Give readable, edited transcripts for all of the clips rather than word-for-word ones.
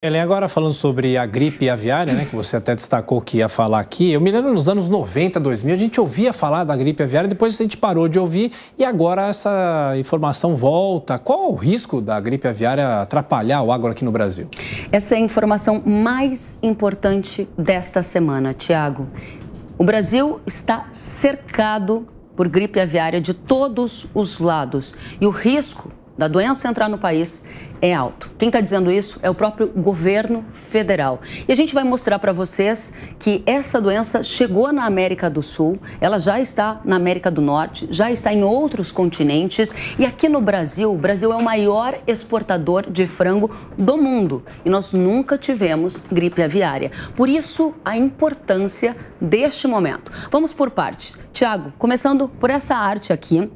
Ellen, agora falando sobre a gripe aviária, né, que você até destacou que ia falar aqui, eu me lembro nos anos 90, 2000, a gente ouvia falar da gripe aviária, depois a gente parou de ouvir e agora essa informação volta. Qual o risco da gripe aviária atrapalhar o agro aqui no Brasil? Essa é a informação mais importante desta semana, Tiago. O Brasil está cercado por gripe aviária de todos os lados e o risco da doença entrar no país é alto. Quem está dizendo isso é o próprio governo federal. E a gente vai mostrar para vocês que essa doença chegou na América do Sul, ela já está na América do Norte, já está em outros continentes e aqui no Brasil, o Brasil é o maior exportador de frango do mundo e nós nunca tivemos gripe aviária. Por isso, a importância deste momento. Vamos por partes. Tiago, começando por essa arte aqui,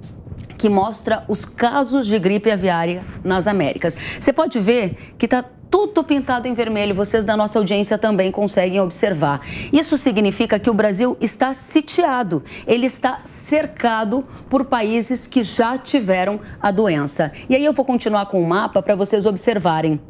que mostra os casos de gripe aviária nas Américas. Você pode ver que está tudo pintado em vermelho, vocês da nossa audiência também conseguem observar. Isso significa que o Brasil está sitiado, ele está cercado por países que já tiveram a doença. E aí eu vou continuar com o mapa para vocês observarem.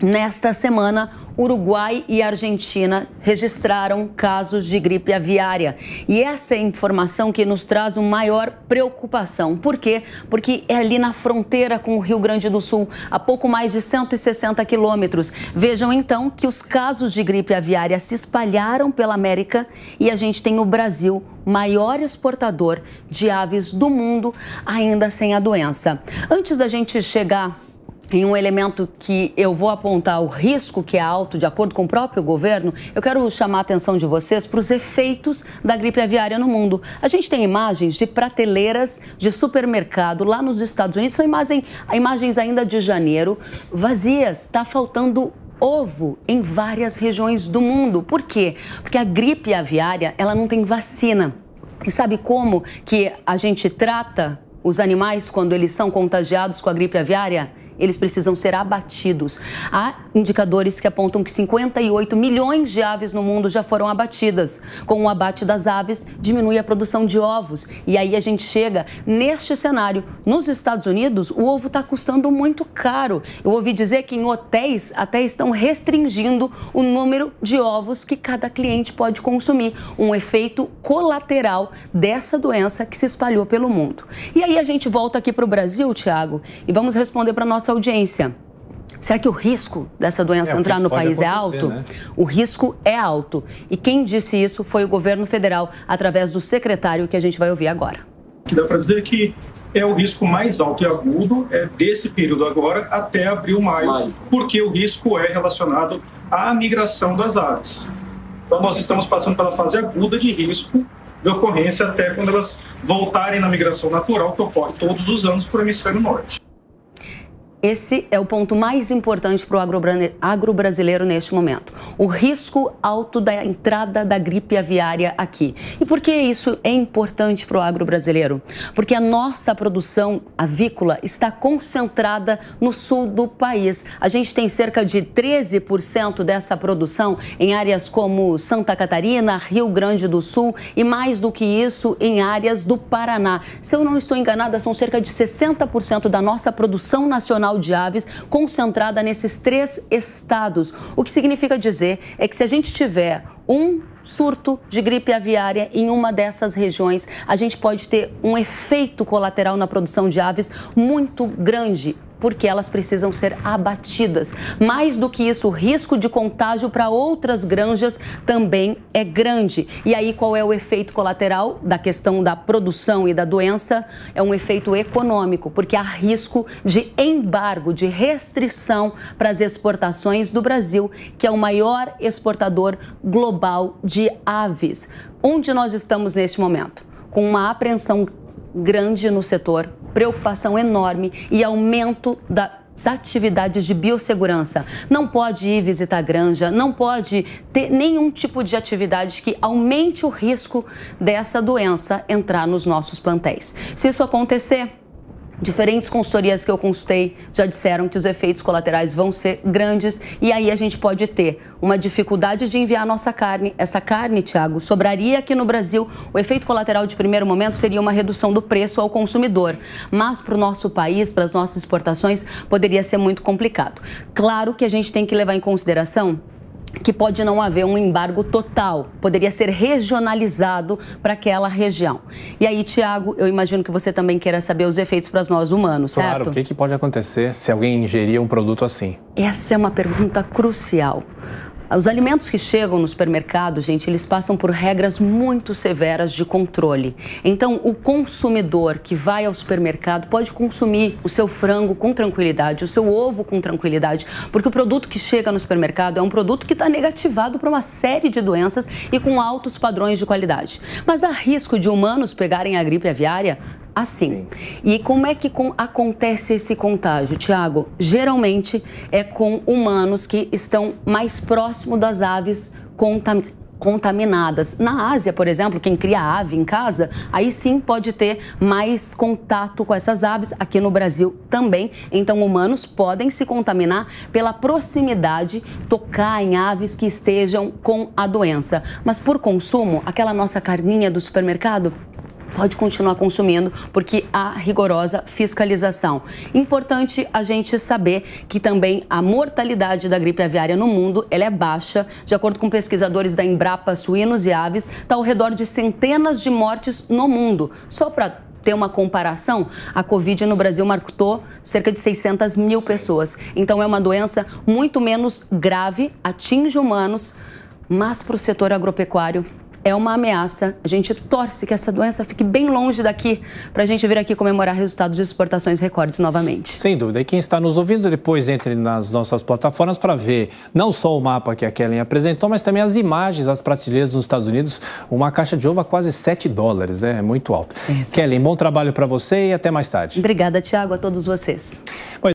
Nesta semana, Uruguai e Argentina registraram casos de gripe aviária. E essa é a informação que nos traz uma maior preocupação. Por quê? Porque é ali na fronteira com o Rio Grande do Sul, a pouco mais de 160 quilômetros. Vejam então que os casos de gripe aviária se espalharam pela América e a gente tem o Brasil, maior exportador de aves do mundo, ainda sem a doença. Antes da gente chegar em um elemento que eu vou apontar o risco que é alto, de acordo com o próprio governo, eu quero chamar a atenção de vocês para os efeitos da gripe aviária no mundo. A gente tem imagens de prateleiras de supermercado lá nos Estados Unidos, são imagens ainda de janeiro, vazias, está faltando ovo em várias regiões do mundo. Por quê? Porque a gripe aviária, ela não tem vacina. E sabe como que a gente trata os animais quando eles são contagiados com a gripe aviária? Eles precisam ser abatidos. Há indicadores que apontam que 58 milhões de aves no mundo já foram abatidas. Com o abate das aves, diminui a produção de ovos. E aí a gente chega neste cenário. Nos Estados Unidos, o ovo está custando muito caro. Eu ouvi dizer que em hotéis até estão restringindo o número de ovos que cada cliente pode consumir. Um efeito colateral dessa doença que se espalhou pelo mundo. E aí a gente volta aqui para o Brasil, Tiago, e vamos responder para a nossa audiência. Será que o risco dessa doença entrar no país é alto? Né? O risco é alto. E quem disse isso foi o governo federal, através do secretário que a gente vai ouvir agora. Que dá para dizer que é o risco mais alto e agudo desse período agora até abril, maio, porque o risco é relacionado à migração das aves. Então nós estamos passando pela fase aguda de risco de ocorrência até quando elas voltarem na migração natural, que ocorre todos os anos para o hemisfério norte. Esse é o ponto mais importante para o agro brasileiro neste momento. O risco alto da entrada da gripe aviária aqui. E por que isso é importante para o agro brasileiro? Porque a nossa produção avícola está concentrada no sul do país. A gente tem cerca de 13% dessa produção em áreas como Santa Catarina, Rio Grande do Sul e mais do que isso em áreas do Paraná. Se eu não estou enganada, são cerca de 60% da nossa produção nacional de aves concentrada nesses 3 estados. O que significa dizer é que se a gente tiver um surto de gripe aviária em uma dessas regiões, a gente pode ter um efeito colateral na produção de aves muito grande, porque elas precisam ser abatidas. Mais do que isso, o risco de contágio para outras granjas também é grande. E aí, qual é o efeito colateral da questão da produção e da doença? É um efeito econômico, porque há risco de embargo, de restrição para as exportações do Brasil, que é o maior exportador global de aves. Onde nós estamos neste momento? Com uma apreensão grande no setor, preocupação enorme e aumento das atividades de biossegurança. Não pode ir visitar a granja, não pode ter nenhum tipo de atividade que aumente o risco dessa doença entrar nos nossos plantéis. Se isso acontecer, Diferentes consultorias que eu consultei já disseram que os efeitos colaterais vão ser grandes e aí a gente pode ter uma dificuldade de enviar a nossa carne. Essa carne, Tiago, sobraria aqui no Brasil. O efeito colateral de primeiro momento seria uma redução do preço ao consumidor. Mas para o nosso país, para as nossas exportações, poderia ser muito complicado. Claro que a gente tem que levar em consideração que pode não haver um embargo total, poderia ser regionalizado para aquela região. E aí, Tiago, eu imagino que você também queira saber os efeitos para nós humanos, certo? Claro, o que pode acontecer se alguém ingerir um produto assim? Essa é uma pergunta crucial. Os alimentos que chegam no supermercado, gente, eles passam por regras muito severas de controle. Então, o consumidor que vai ao supermercado pode consumir o seu frango com tranquilidade, o seu ovo com tranquilidade, porque o produto que chega no supermercado é um produto que está negativado para uma série de doenças e com altos padrões de qualidade. Mas há risco de humanos pegarem a gripe aviária? Assim. E como é que acontece esse contágio, Tiago? Geralmente é com humanos que estão mais próximo das aves contaminadas. Na Ásia, por exemplo, quem cria ave em casa, aí sim pode ter mais contato com essas aves. Aqui no Brasil também. Então, humanos podem se contaminar pela proximidade, tocar em aves que estejam com a doença. Mas por consumo, aquela nossa carninha do supermercado, pode continuar consumindo, porque há rigorosa fiscalização. Importante a gente saber que também a mortalidade da gripe aviária no mundo, ela é baixa. De acordo com pesquisadores da Embrapa Suínos e Aves, está ao redor de centenas de mortes no mundo. Só para ter uma comparação, a Covid no Brasil marcou cerca de 600 mil pessoas. Então é uma doença muito menos grave, atinge humanos, mas para o setor agropecuário é uma ameaça. A gente torce que essa doença fique bem longe daqui para a gente vir aqui comemorar resultados de exportações recordes novamente. Sem dúvida. E quem está nos ouvindo, depois entre nas nossas plataformas para ver não só o mapa que a Kellen apresentou, mas também as imagens das prateleiras nos Estados Unidos. Uma caixa de ovo a quase $7, né? É muito alto. Kellen, bom trabalho para você e até mais tarde. Obrigada, Tiago, a todos vocês.